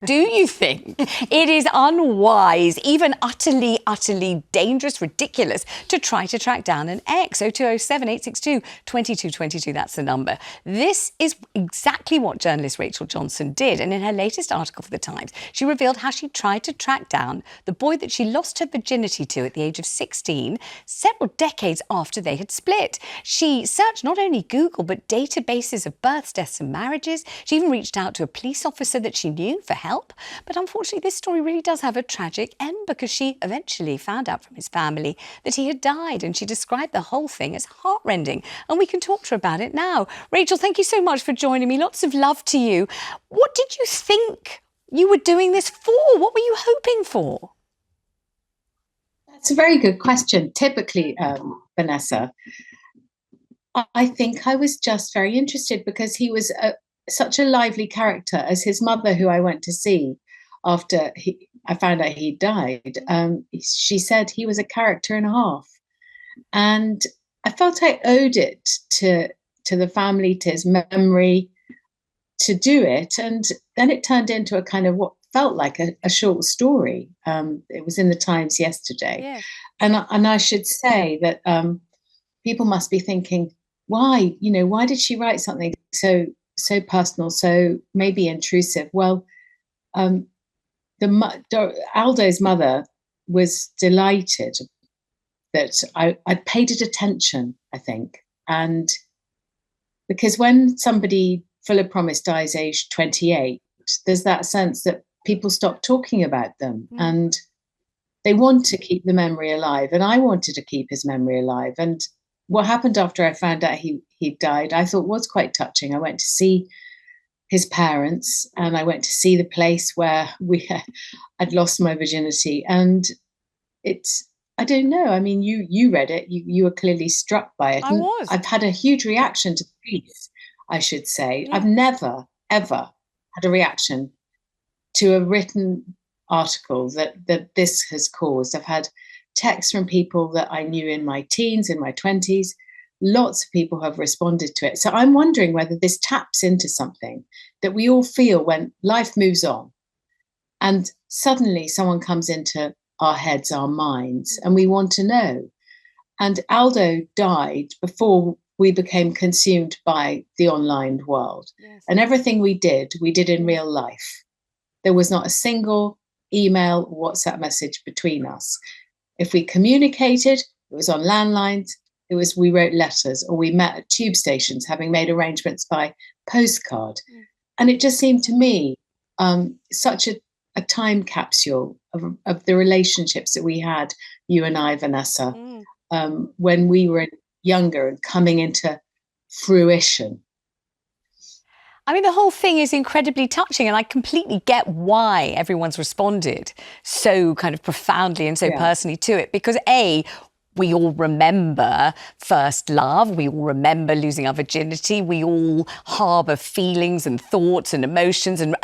Do you think it is unwise, even utterly, utterly dangerous, ridiculous, to try to track down an ex? 0207 862 2222, that's the number. This is exactly what journalist Rachel Johnson did. And in her latest article for The Times, she revealed how she tried to track down the boy that she lost her virginity to at the age of 16, several decades after they had split. She searched not only Google, but databases of births, deaths and marriages. She even reached out to a police officer that she knew for help. But unfortunately, this story really does have a tragic end, because she eventually found out from his family that he had died, and she described the whole thing as heartrending. And we can talk to her about it now. Rachel, thank you so much for joining me. Lots of love to you. What did you think you were doing this for? What were you hoping for? That's a very good question. Typically, Vanessa, I think I was just very interested because he was such a lively character, as his mother, who I went to see after I found out he died. She said he was a character and a half, and I felt I owed it to the family, to his memory, to do it. And then it turned into a kind of what felt like a short story. It was in the Times yesterday, yeah. And I should say that people must be thinking, why did she write something so personal, so maybe intrusive? Well, Aldo's mother was delighted that I paid it attention, I think. And because when somebody full of promise dies age 28, there's that sense that people stop talking about them, and they want to keep the memory alive. And I wanted to keep his memory alive. And what happened after I found out he died, I thought was quite touching. I went to see his parents, and I went to see the place where I'd lost my virginity. And I don't know. I mean, you read it. You were clearly struck by it. I was. I've had a huge reaction to the piece, I should say. Yeah. I've never, ever had a reaction to a written article that this has caused. I've had texts from people that I knew in my teens, in my 20s. Lots of people have responded to it. So I'm wondering whether this taps into something that we all feel when life moves on, and suddenly someone comes into our heads, our minds, and we want to know. And Aldo died before we became consumed by the online world. Yes. And everything we did in real life. There was not a single email or WhatsApp message between us. If we communicated, it was on landlines, we wrote letters, or we met at tube stations, having made arrangements by postcard. Mm. And it just seemed to me such a time capsule of the relationships that we had, you and I, Vanessa, when we were younger and coming into fruition. I mean, the whole thing is incredibly touching, and I completely get why everyone's responded so kind of profoundly and so personally to it, because we all remember first love, we all remember losing our virginity, we all harbour feelings and thoughts and emotions, and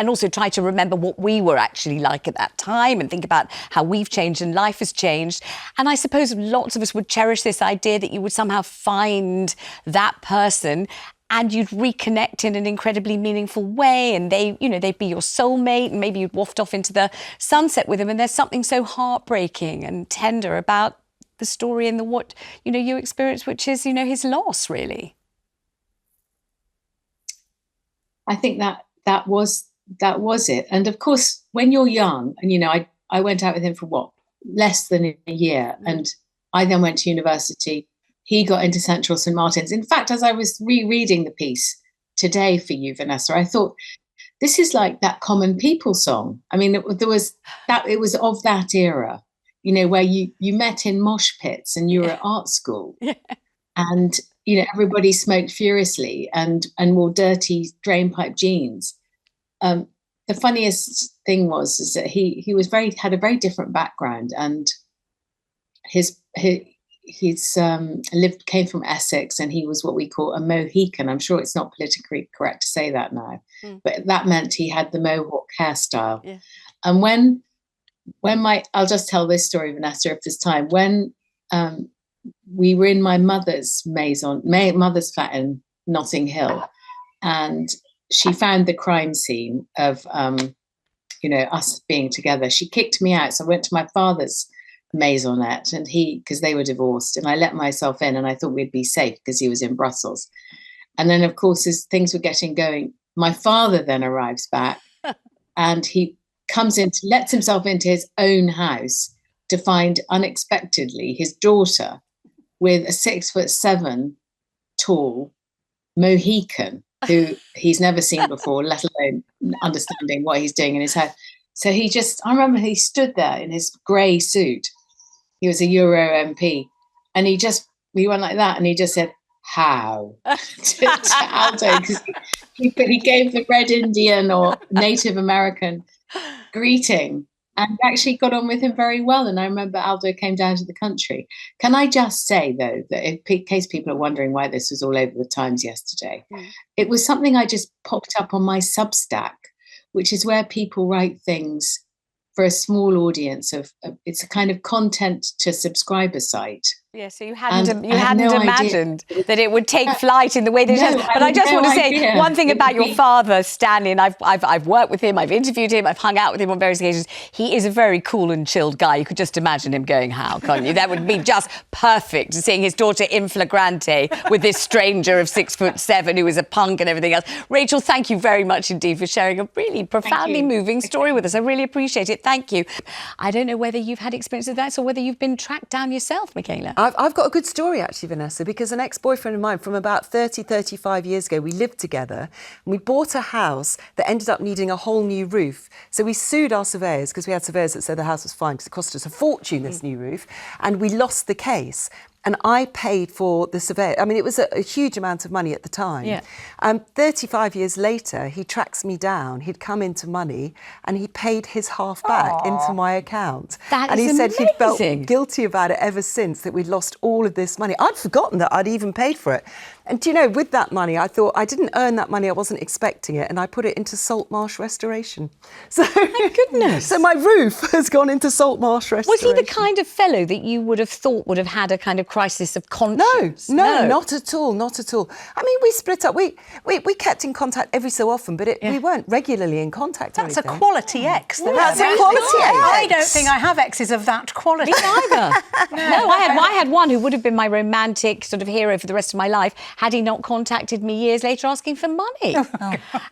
also try to remember what we were actually like at that time and think about how we've changed and life has changed. And I suppose lots of us would cherish this idea that you would somehow find that person and you'd reconnect in an incredibly meaningful way, and they'd be your soulmate, and maybe you'd waft off into the sunset with them. And there's something so heartbreaking and tender about the story and what you experience, which is his loss, really. I think that was it. And of course, when you're young, and I went out with him for less than a year, and I then went to university. He got into Central St. Martin's. In fact, as I was rereading the piece today for you, Vanessa, I thought, this is like that Common People song. I mean, it was of that era, where you met in mosh pits and you were at art school, and everybody smoked furiously and wore dirty drainpipe jeans. The funniest thing is that he had a very different background, and came from Essex, and he was what we call a Mohican. I'm sure it's not politically correct to say that now, but that meant he had the Mohawk hairstyle. Yeah. And when I'll just tell this story, Vanessa, if there's time. When we were in my mother's mother's flat in Notting Hill, and she found the crime scene of us being together. She kicked me out. So I went to my father's maisonette, and because they were divorced, and I let myself in, and I thought we'd be safe because he was in Brussels. And then, of course, as things were getting going, my father then arrives back, and he lets himself into his own house to find unexpectedly his daughter with a 6'7" tall Mohican who he's never seen before, let alone understanding what he's doing in his house. So I remember he stood there in his grey suit. He was a Euro MP, and he went like that, and he just said, "How?" to Aldo, because he gave the Red Indian or Native American greeting, and actually got on with him very well. And I remember Aldo came down to the country. Can I just say, though, that in case people are wondering why this was all over the Times yesterday, it was something I just popped up on my Substack, which is where people write things for a small audience it's a kind of content to subscriber site. Yeah, so you hadn't imagined that it would take flight in the way that it has. But I just want to say one thing about your father, Stanley, and I've worked with him, I've interviewed him, I've hung out with him on various occasions. He is a very cool and chilled guy. You could just imagine him going, how, can't you? That would be just perfect, seeing his daughter in flagrante with this stranger of 6'7" who is a punk and everything else. Rachel, thank you very much indeed for sharing a really profoundly moving story with us. I really appreciate it. Thank you. I don't know whether you've had experience of that or whether you've been tracked down yourself, Michaela. I've got a good story, actually, Vanessa, because an ex-boyfriend of mine from about 35 years ago, we lived together and we bought a house that ended up needing a whole new roof. So we sued our surveyors because we had surveyors that said the house was fine because it cost us a fortune, this new roof, and we lost the case. And I paid for the survey. I mean, it was a huge amount of money at the time. Yeah. 35 years later, he tracks me down. He'd come into money and he paid his half back into my account. That and is he said he'd felt amazing. guilty about it ever since, that we'd lost all of this money. I'd forgotten that I'd even paid for it. And, you know, with that money, I thought I didn't earn that money. I wasn't expecting it. And I put it into salt marsh restoration. So, my goodness. So my roof has gone into salt marsh restoration. Was he the kind of fellow that you would have thought would have had a kind of crisis of conscience? No, not at all, not at all. I mean, we split up. We kept in contact every so often, but we weren't regularly in contact. That's a quality ex. That's a quality ex. I don't think I have exes of that quality. Me neither. No, I had one who would have been my romantic sort of hero for the rest of my life had he not contacted me years later asking for money.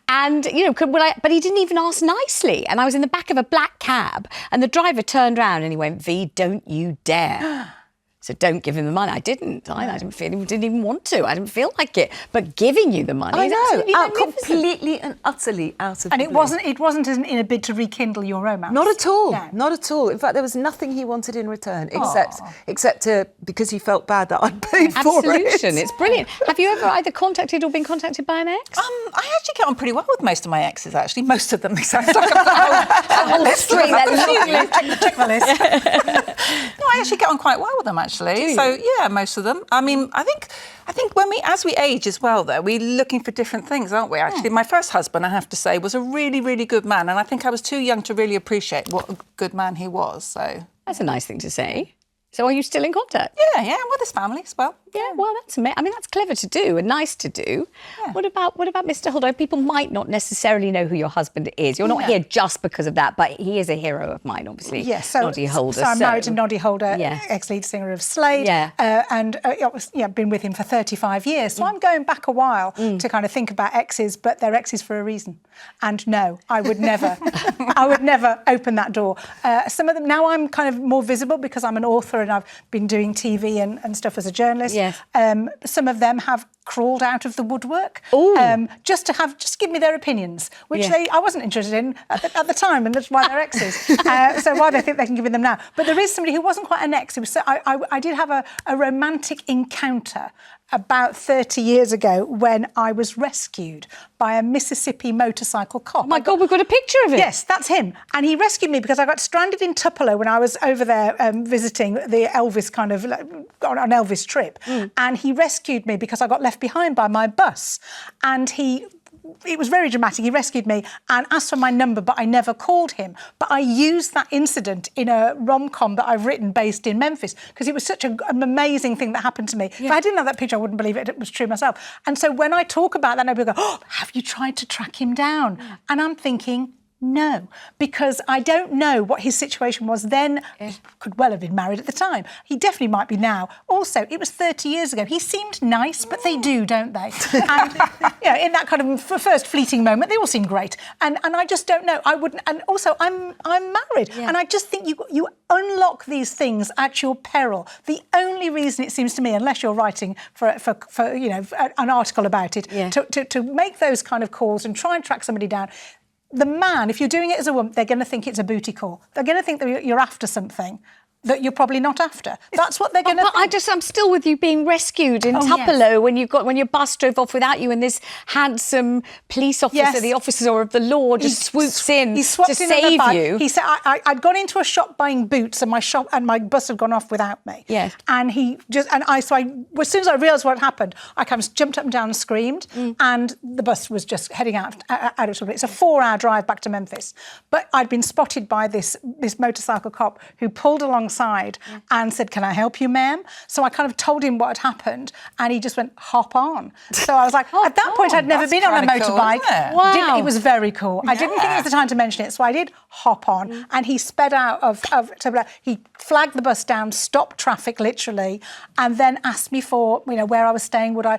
And, you know, but he didn't even ask nicely. And I was in the back of a black cab and the driver turned around and he went, "V, don't you dare." So don't give him the money. I didn't. I didn't even want to. I didn't feel like it. But giving you the money is absolutely magnificent. Completely and utterly out of And the it blue. wasn't in a bid to rekindle your romance. Not at all. No. Not at all. In fact, there was nothing he wanted in return except because he felt bad that I'd paid for it. Absolution. It's brilliant. Have you ever either contacted or been contacted by an ex? I actually get on pretty well with most of my exes, actually. Most of them. It sounds like a whole list. Check the list. No, I actually get on quite well with them, actually. So, yeah, most of them. I mean, I think as we age as well, though, we're looking for different things, aren't we? Actually, my first husband, I have to say, was a really, really good man. And I think I was too young to really appreciate what a good man he was. So That's a nice thing to say. So are you still in contact? Yeah, and with his family as well. Yeah, well, that's clever to do and nice to do. Yeah. What about Mr. Holdo? People might not necessarily know who your husband is. You're not here just because of that, but he is a hero of mine, obviously. Yes, so Noddy Holder. So I'm married to Noddy Holder, Yeah. ex-lead singer of Slade, Yeah. and been with him for 35 years. So I'm going back a while to kind of think about exes, but they're exes for a reason. And no, I would never, open that door. Some of them now I'm kind of more visible because I'm an author and I've been doing TV and stuff as a journalist. Yes. Some of them have crawled out of the woodwork just to give me their opinions, which I wasn't interested in at the time, and that's why they're exes. So why they think they can give me them now. But there is somebody who wasn't quite an ex. It was, I did have a romantic encounter about 30 years ago when I was rescued by a Mississippi motorcycle cop. Oh my God, we've got a picture of it. Yes, that's him. And he rescued me because I got stranded in Tupelo when I was over there visiting the Elvis on an Elvis trip. And he rescued me because I got left behind by my bus. And it was very dramatic. He rescued me and asked for my number, but I never called him. But I used that incident in a rom-com that I've written based in Memphis because it was such an amazing thing that happened to me. Yeah. If I didn't have that picture, I wouldn't believe it was true myself. And so when I talk about that, people go, "Oh, have you tried to track him down?" And I'm thinking, No, because I don't know what his situation was then. He could well have been married at the time. He definitely might be now. Also, it was 30 years ago. He seemed nice, but they do, don't they? And in that kind of first fleeting moment, they all seem great. And I just don't know. I wouldn't. And also, I'm married, and I just think you unlock these things at your peril. The only reason it seems to me, unless you're writing for an article about it, to make those kind of calls and try and track somebody down. The man, if you're doing it as a woman, they're going to think it's a booty call. They're going to think that you're after something that you're probably not after. That's what they're going to think. But I'm still with you being rescued in Tupelo when your bus drove off without you, and this handsome police officer, the officer of the law, just swoops in to save you. He said, I'd gone into a shop buying boots, and my bus had gone off without me. Yes. And as soon as I realised what had happened, I kind of jumped up and down and screamed, and the bus was just heading out of Tupelo. It's a 4-hour drive back to Memphis. But I'd been spotted by this motorcycle cop who pulled alongside and said, "Can I help you, ma'am?" So I kind of told him what had happened, and he just went, "Hop on." So I was like, at that point, I'd never been on a motorbike. Cool, wow. It was very cool. I didn't think it was the time to mention it, so I did hop on, and he sped out of he flagged the bus down, stopped traffic literally, and then asked me for where I was staying, would I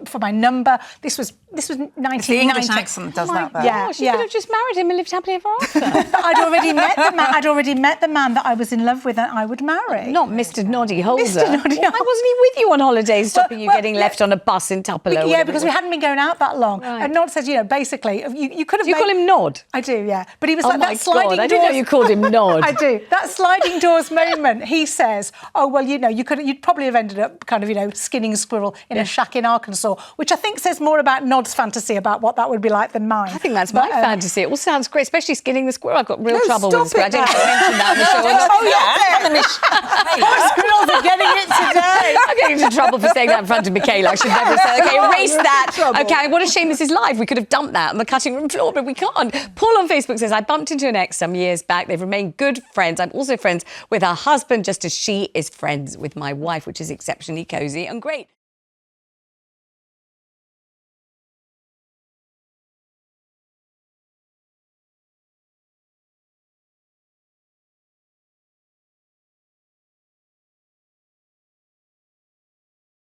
for my number. This was 1990. The English accent does that though. Yeah, you could have just married him and lived happily ever after. I'd already met the man that I was in love with and I would marry. Not Mr. Noddy Holder. Mr. Noddy Why wasn't he with you on holidays, stopping you getting left on a bus in Tupelo? Yeah, because we hadn't been going out that long. Right. And Nod says, basically, you could have. Do you call him Nod? I do, yeah. But he was Oh like my that sliding God, doors. I didn't know you called him Nod. I do. That sliding doors moment. He says, "Oh well, you'd probably have ended up kind of skinning a squirrel in a shack in Arkansas," which I think says more about Nod's fantasy about what that would be like than mine. I think that's my fantasy. It all sounds great, especially skinning the squirrel. I've got real trouble with stop squirrel. I it. didn't mention that on the show. Squirrels are getting it today. I'm getting into trouble for saying that in front of Michaela. I should never say, okay, erase that. Okay, what a shame this is live. We could have dumped that on the cutting room floor, but we can't. Paul on Facebook says, I bumped into an ex some years back. They've remained good friends. I'm also friends with her husband, just as she is friends with my wife, which is exceptionally cosy and great.